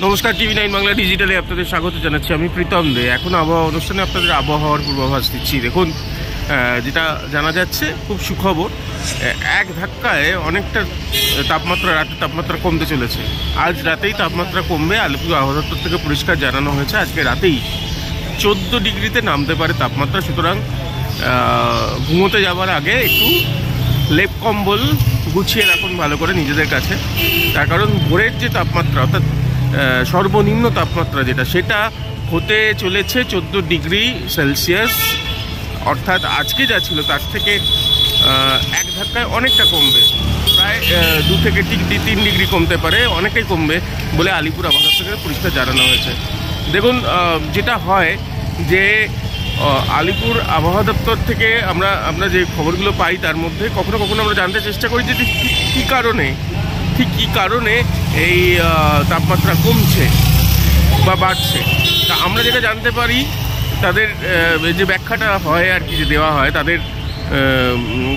নমস্কার, টিভি9 বাংলা ডিজিটালে আপনাদের স্বাগত জানাচ্ছি। আমি প্রীতম দে। এখন আবহাওয়া অনুষ্ঠানে আপনাদের আবহাওয়ার পূর্বাভাস দিচ্ছি। দেখুন, যেটা জানা যাচ্ছে খুব সুখবর, এক ধাক্কায় অনেকটা তাপমাত্রা, রাতের তাপমাত্রা কমতে চলেছে। আজ রাতেই তাপমাত্রা কমবে, আলিপুর আবহাওয়া দপ্তর থেকে পরিষ্কার জানানো হয়েছে। আজকে রাতেই 14 ডিগ্রিতে নামতে পারে তাপমাত্রা। সুতরাং ঘুমোতে যাওয়ার আগে একটু লেপ কম্বল গুছিয়ে রাখুন ভালো করে নিজেদের কাছে। তার কারণ ভোরের যে তাপমাত্রা, অর্থাৎ সর্বনিম্ন তাপমাত্রা সেটা হতে চলেছে 14 ডিগ্রি সেলসিয়াস। অর্থাৎ আজকে যা ছিল তার থেকে এক ধাক্কায় অনেকটা কমবে, প্রায় 2 থেকে 3 ডিগ্রি কমতে পারে, অনেকটাই কমবে বলে আলিপুর আবহাওয়া দপ্তর থেকে পরিষ্কার জানানো হয়েছে। দেখুন, যেটা হয় যে আলিপুর আবহাওয়া দপ্তর থেকে আমরা যে খবরগুলো পাই তার মধ্যে কখনো কখনো আমরা জানতে চেষ্টা করি যে ঠিক কী কারণে এই তাপমাত্রা কমছে বা বাড়ছে। তা আমরা যেটা জানতে পারি, তাদের যে ব্যাখ্যাটা হয় আর কি, যে দেওয়া হয় তাদের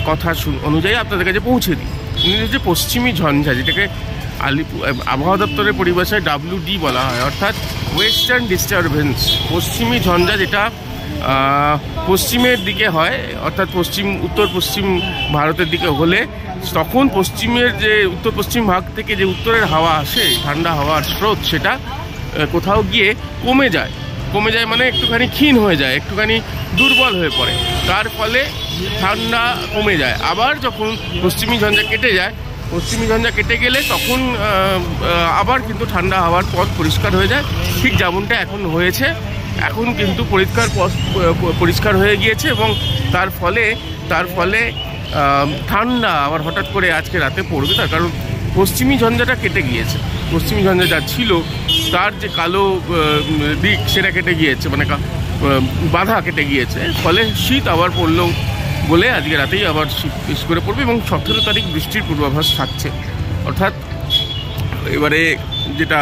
কথা অনুযায়ী আপনাদের কাছে পৌঁছে দিই। যে পশ্চিমী ঝঞ্ঝা, যেটাকে আলিপুর আবহাওয়া দপ্তরের পরিভাষায় WD বলা হয়, অর্থাৎ ওয়েস্টার্ন ডিস্টারবেন্স। পশ্চিমী ঝঞ্ঝা যেটা পশ্চিমের দিকে হয়, অর্থাৎ উত্তর পশ্চিম ভারতের দিকে হলে তখন পশ্চিমের যে উত্তর পশ্চিম ভাগ থেকে যে উত্তরের হাওয়া আসে, ঠান্ডা হাওয়ার স্রোত, সেটা কোথাও গিয়ে কমে যায় মানে একটুখানি ক্ষীণ হয়ে যায়, একটুখানি দুর্বল হয়ে পড়ে। তার ফলে ঠান্ডা কমে যায়। আবার যখন পশ্চিমী ঝঞ্ঝা কেটে গেলে তখন আবার কিন্তু ঠান্ডা হাওয়ার পথ পরিষ্কার হয়ে যায়, ঠিক যেমনটা এখন হয়েছে। এখন কিন্তু পরিষ্কার হয়ে গিয়েছে এবং তার ফলে ঠান্ডা আবার হঠাৎ করে আজকে রাতে পড়বে। তার কারণ পশ্চিমী ঝঞ্ঝাটা কেটে গিয়েছে। পশ্চিমী ঝঞ্ঝা যা ছিল তার যে কালো দিক, সেটা কেটে গিয়েছে, মানে বাধা কেটে গিয়েছে। ফলে শীত আবার পড়লো বলে আজকে রাতেই আবার শীত বেশি করে পড়বে এবং 17 তারিখ বৃষ্টির পূর্বাভাস থাকছে। অর্থাৎ এবারে যেটা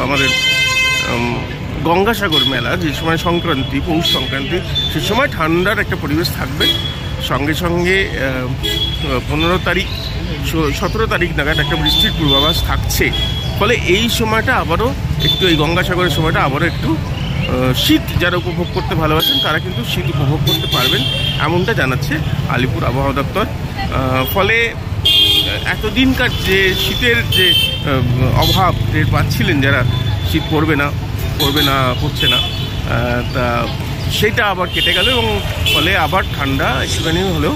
আমাদের গঙ্গাসাগর মেলা, যে সময় সংক্রান্তি, পৌষ সংক্রান্তি, সে সময় ঠান্ডার একটা পরিবেশ থাকবে। সঙ্গে 15 তারিখ 17 তারিখ নাগাদ একটা বৃষ্টির পূর্বাভাস থাকছে। ফলে এই সময়টা আবারও একটু, এই গঙ্গাসাগরের সময়টা আবারও একটু শীত যারা উপভোগ করতে ভালোবাসেন তারা কিন্তু শীত উপভোগ করতে পারবেন, এমনটা জানাচ্ছে আলিপুর আবহাওয়া দপ্তর। ফলে এতদিনকার যে শীতের যে অভাব টের পাচ্ছিলেন যারা, শীত পড়ছে না, তা সেটা আবার কেটে গেল এবং ফলে আবার ঠান্ডা একটুখানি হলেও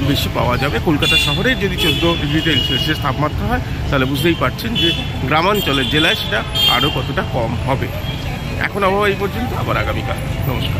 বেশি পাওয়া যাবে। কলকাতা শহরে যদি 14 ডিগ্রি সেলসিয়াস তাপমাত্রা হয়, তাহলে বুঝতেই পারছেন যে গ্রামাঞ্চলের জেলায় সেটা আরও কতটা কম হবে। এখন আবহাওয়া এই পর্যন্ত, আবার আগামীকাল। নমস্কার।